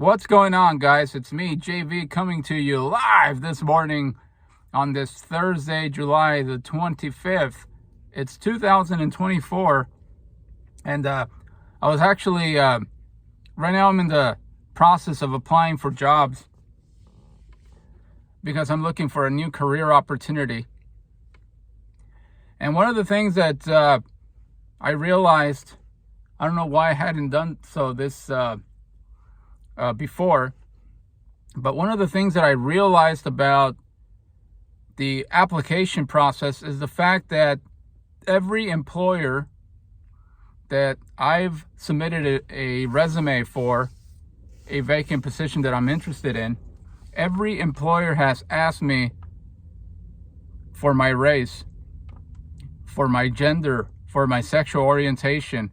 What's going on, guys? It's me, JV, coming to you live this morning on this Thursday, July the 25th. It's 2024, and I was actually, right now I'm in the process of applying for jobs because I'm looking for a new career opportunity. And one of the things that I realized, I don't know why I hadn't done so this before, but one of the things that I realized about the application process is the fact that every employer that I've submitted a resume for a vacant position that I'm interested in, every employer has asked me for my race, for my gender, for my sexual orientation,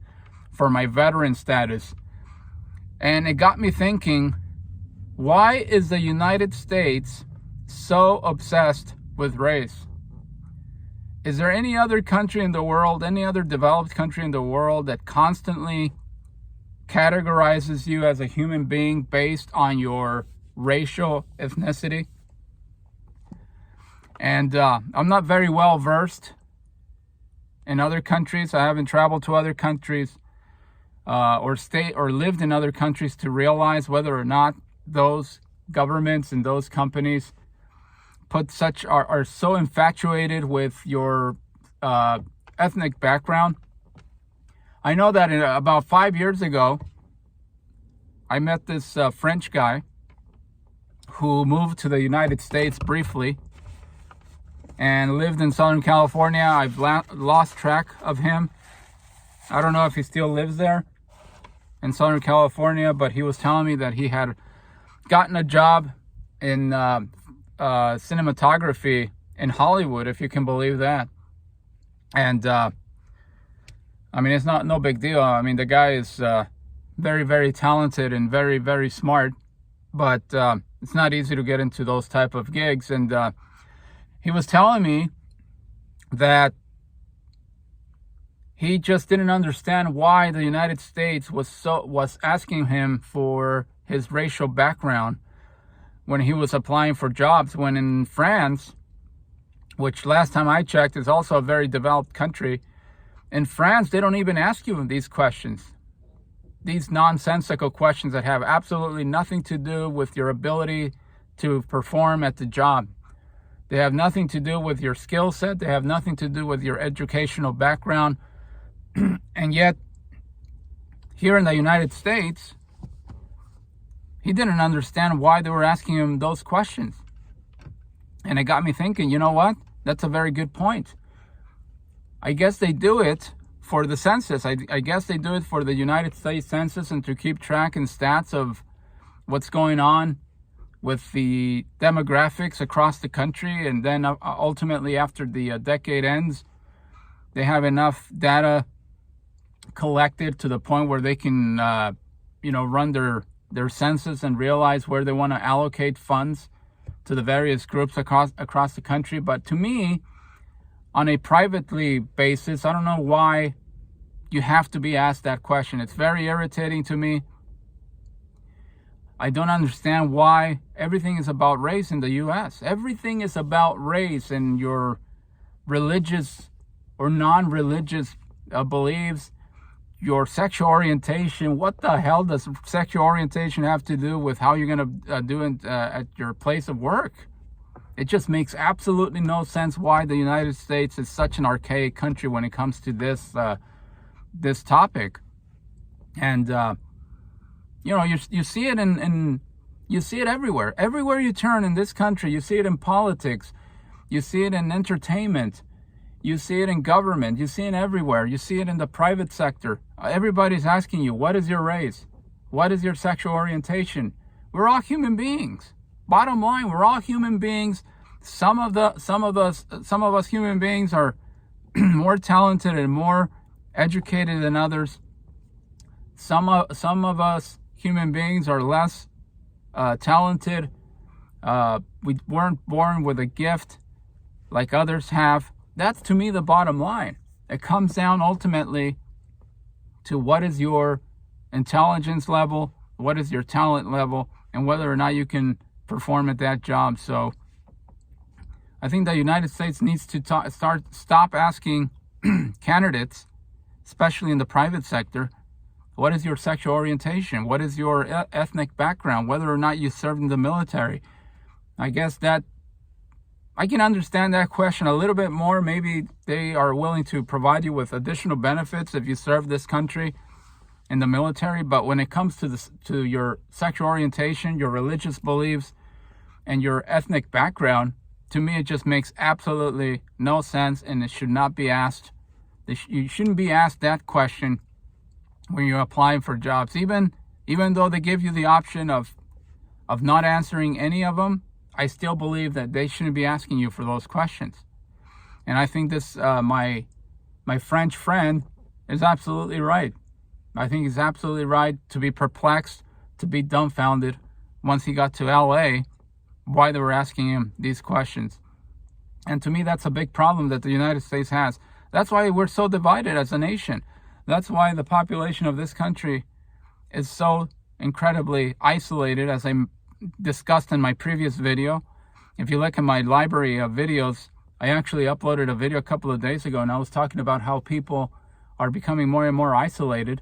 for my veteran status. And it got me thinking, why is the United States so obsessed with race? Is there any other country in the world, any other developed country in the world that constantly categorizes you as a human being based on your racial ethnicity? And I'm not very well versed in other countries. I haven't traveled to other countries or lived in other countries to realize whether or not those governments and those companies are so infatuated with your ethnic background. I know that about 5 years ago, I met this French guy who moved to the United States briefly and lived in Southern California. I've lost track of him. I don't know if he still lives there in Southern California, but he was telling me that he had gotten a job in cinematography in Hollywood, if you can believe that. And I mean, it's no big deal. I mean, the guy is very, very talented and very, very smart, but it's not easy to get into those type of gigs. And he was telling me that he just didn't understand why the United States was asking him for his racial background when he was applying for jobs, when in France, which last time I checked is also a very developed country, in France they don't even ask you these questions, these nonsensical questions that have absolutely nothing to do with your ability to perform at the job. They have nothing to do with your skill set. They have nothing to do with your educational background. And yet, here in the United States, he didn't understand why they were asking him those questions. And it got me thinking, you know what? That's a very good point. I guess they do it for the census. I guess they do it for the United States Census and to keep track and stats of what's going on with the demographics across the country. And then ultimately, after the decade ends, they have enough data collected to the point where they can, run their census and realize where they want to allocate funds to the various groups across the country. But to me, on a privately basis, I don't know why you have to be asked that question. It's very irritating to me. I don't understand why everything is about race in the U.S. Everything is about race and your religious or non-religious beliefs, your sexual orientation. What the hell does sexual orientation have to do with how you're going to do it at your place of work? It just makes absolutely no sense why the United States is such an archaic country when it comes to this topic. And you see it you see it everywhere. Everywhere you turn in this country, you see it in politics, you see it in entertainment, you see it in government, you see it everywhere. You see it in the private sector. Everybody's asking you, what is your race? What is your sexual orientation? We're all human beings. Bottom line, we're all human beings. Some of us human beings are more talented and more educated than others. Some of us human beings are less talented. We weren't born with a gift like others have. That's, to me, the bottom line. It comes down ultimately to what is your intelligence level, what is your talent level, and whether or not you can perform at that job. So I think the United States needs to stop asking candidates, especially in the private sector, what is your sexual orientation? What is your ethnic background? Whether or not you served in the military. I guess that I can understand that question a little bit more. Maybe they are willing to provide you with additional benefits if you serve this country in the military. But when it comes to your sexual orientation, your religious beliefs, and your ethnic background, to me, it just makes absolutely no sense, and it should not be asked. You shouldn't be asked that question when you're applying for jobs. Even though they give you the option of not answering any of them, I still believe that they shouldn't be asking you for those questions. And I think this my French friend is absolutely right. I think he's absolutely right to be perplexed, to be dumbfounded once he got to LA, why they were asking him these questions. And to me, that's a big problem that the United States has. That's why we're so divided as a nation. That's why the population of this country is so incredibly isolated, as I discussed in my previous video. If you look at my library of videos, I actually uploaded a video a couple of days ago, and I was talking about how people are becoming more and more isolated.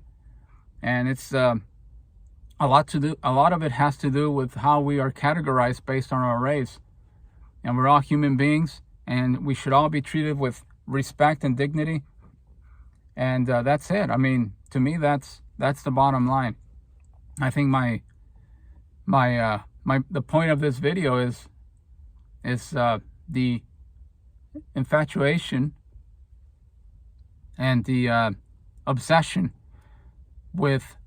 And it's a lot of it has to do with how we are categorized based on our race. And we're all human beings, and we should all be treated with respect and dignity. And that's it. I mean, to me, that's the bottom line. I think the point of this video is the infatuation and the obsession with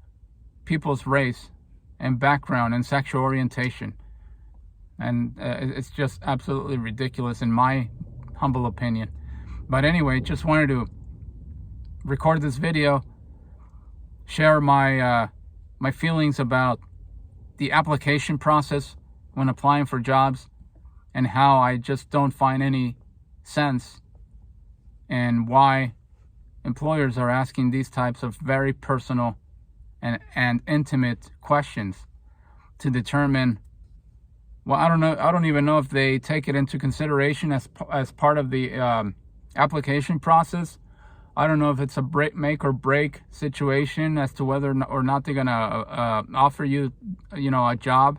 people's race and background and sexual orientation. And it's just absolutely ridiculous in my humble opinion. But anyway, just wanted to record this video, share my feelings about the application process when applying for jobs, and how I just don't find any sense in why employers are asking these types of very personal and intimate questions to determine, well, I don't even know if they take it into consideration as part of the application process. I don't know if it's a make or break situation as to whether or not they're gonna offer you, a job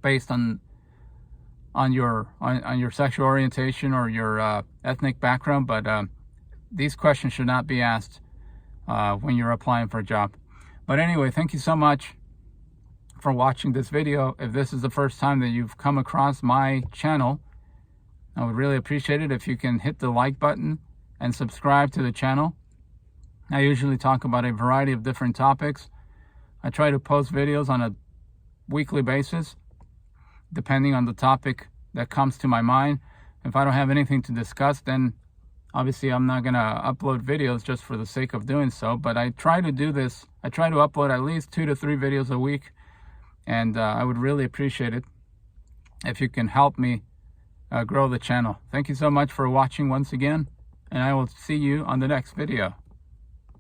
based on your sexual orientation or your ethnic background. But these questions should not be asked when you're applying for a job. But anyway, thank you so much for watching this video. If this is the first time that you've come across my channel, I would really appreciate it if you can hit the like button and subscribe to the channel. I usually talk about a variety of different topics. I try to post videos on a weekly basis, depending on the topic that comes to my mind. If I don't have anything to discuss, then obviously I'm not gonna upload videos just for the sake of doing so. But I try to do this. I try to upload at least 2 to 3 videos a week, and I would really appreciate it if you can help me grow the channel. Thank you so much for watching once again, and I will see you on the next video.